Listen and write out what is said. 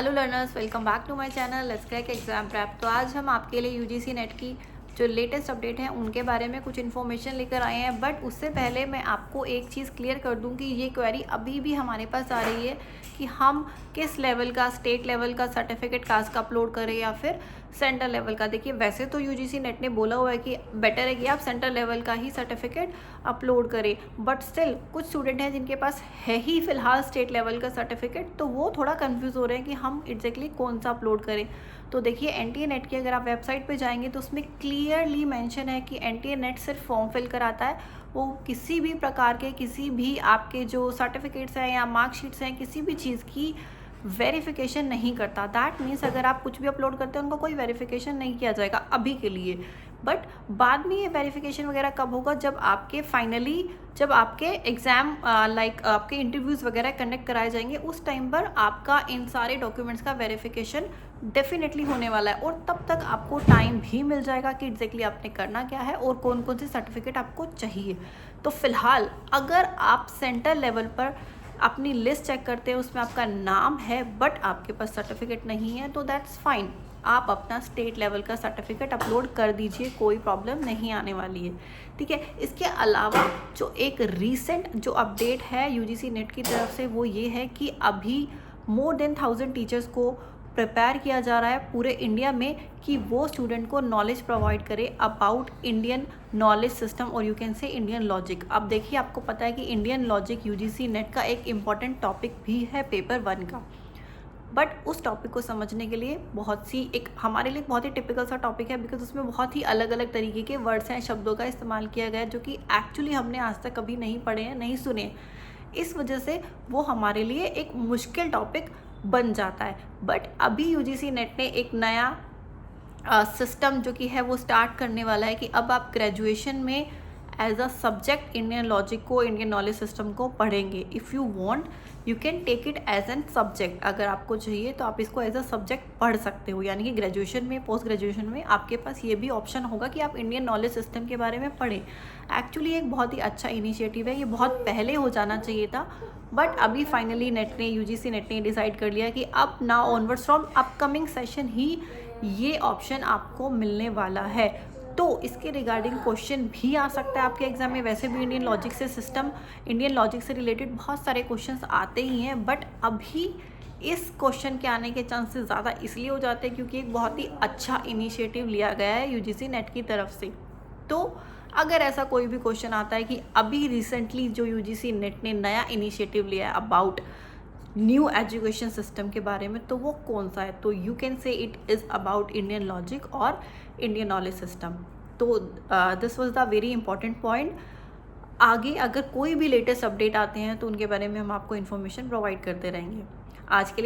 Hello learners, welcome back to my channel let's crack exam prep. तो आज हम आपके लिए यूजीसी नेट की जो लेटेस्ट अपडेट है उनके बारे में कुछ इन्फॉर्मेशन लेकर आए हैं। बट उससे पहले मैं आपको एक चीज़ क्लियर कर दूं कि ये क्वेरी अभी भी हमारे पास आ रही है कि हम किस लेवल का, स्टेट लेवल का सर्टिफिकेट कास्ट का अपलोड करें या फिर सेंट्रल लेवल का। देखिए, वैसे तो यूजीसी नेट ने बोला हुआ है कि बेटर है कि आप सेंट्रल लेवल का ही सर्टिफिकेट अपलोड करें, बट स्टिल कुछ स्टूडेंट हैं जिनके पास है ही फिलहाल स्टेट लेवल का सर्टिफिकेट, तो वो थोड़ा कंफ्यूज हो रहे हैं कि हम एग्जैक्टली कौन सा अपलोड करें। तो देखिए, एनटीए नेट की अगर आप वेबसाइट पे जाएंगे तो उसमें क्लियरली मेंशन है कि एनटीए नेट सिर्फ फॉर्म फिल कराता है, वो किसी भी प्रकार के, किसी भी आपके जो सर्टिफिकेट्स हैं या मार्कशीट्स हैं, किसी भी चीज़ की वेरिफिकेशन नहीं करता। दैट मीन्स अगर आप कुछ भी अपलोड करते हैं उनको कोई वेरिफिकेशन नहीं किया जाएगा अभी के लिए। बट बाद में ये वेरिफिकेशन वगैरह कब होगा, जब आपके फाइनली जब आपके एग्ज़ाम आपके इंटरव्यूज़ वगैरह कंडक्ट कराए जाएंगे, उस टाइम पर आपका इन सारे डॉक्यूमेंट्स का वेरिफिकेशन डेफिनेटली होने वाला है। और तब तक आपको टाइम भी मिल जाएगा कि एग्जैक्टली आपने करना क्या है और कौन कौन से सर्टिफिकेट आपको चाहिए। तो फिलहाल अगर आप सेंट्रल लेवल पर अपनी लिस्ट चेक करते हैं, उसमें आपका नाम है बट आपके पास सर्टिफिकेट नहीं है, तो दैट्स फाइन, आप अपना स्टेट लेवल का सर्टिफिकेट अपलोड कर दीजिए, कोई प्रॉब्लम नहीं आने वाली है। ठीक है। इसके अलावा जो एक रीसेंट जो अपडेट है यूजीसी नेट की तरफ से वो ये है कि अभी मोर देन 1000 टीचर्स को प्रिपेयर किया जा रहा है पूरे इंडिया में कि वो स्टूडेंट को नॉलेज प्रोवाइड करे अबाउट इंडियन नॉलेज सिस्टम और you can say Indian logic. अब देखिए, आपको पता है कि इंडियन लॉजिक यूजीसी नेट का एक इम्पॉर्टेंट टॉपिक भी है पेपर 1 का। बट उस टॉपिक को समझने के लिए हमारे लिए बहुत ही टिपिकल सा टॉपिक है, बिकॉज उसमें बहुत ही अलग अलग तरीके के वर्ड्स हैं, शब्दों का इस्तेमाल किया गया है जो कि एक्चुअली हमने आज तक कभी नहीं पढ़े हैं, नहीं सुने हैं। इस वजह से वो हमारे लिए एक मुश्किल टॉपिक बन जाता है। बट अभी यूजीसी नेट ने एक नया सिस्टम जो कि है वो स्टार्ट करने वाला है कि अब आप ग्रेजुएशन में as a subject Indian logic को, इंडियन नॉलेज सिस्टम को पढ़ेंगे। If you want you can take it as an subject. अगर आपको चाहिए तो आप इसको एज अ सब्जेक्ट पढ़ सकते हो, यानी कि ग्रेजुएशन में, पोस्ट ग्रेजुएशन में आपके पास ये भी ऑप्शन होगा कि आप इंडियन नॉलेज सिस्टम के बारे में पढ़ें। एक्चुअली एक बहुत ही अच्छा इनिशिएटिव है, ये बहुत पहले हो जाना चाहिए था, बट अभी फाइनली यूजीसी नेट ने डिसाइड कर लिया कि अब now onwards from upcoming session ही ये ऑप्शन आपको मिलने वाला है। तो इसके रिगार्डिंग क्वेश्चन भी आ सकता है आपके एग्जाम में। वैसे भी इंडियन लॉजिक से रिलेटेड बहुत सारे क्वेश्चंस आते ही हैं, बट अभी इस क्वेश्चन के आने के चांसेस ज़्यादा इसलिए हो जाते हैं क्योंकि एक बहुत ही अच्छा इनिशिएटिव लिया गया है यूजीसी नेट की तरफ से। तो अगर ऐसा कोई भी क्वेश्चन आता है कि अभी रिसेंटली जो यूजीसी नेट ने नया इनिशिएटिव लिया है अबाउट न्यू एजुकेशन सिस्टम के बारे में, तो वो कौन सा है, तो you can say it is about Indian logic और इंडियन नॉलेज सिस्टम। तो this was the very important point. आगे अगर कोई भी लेटेस्ट अपडेट आते हैं तो उनके बारे में हम आपको इन्फॉर्मेशन प्रोवाइड करते रहेंगे। आज के लिए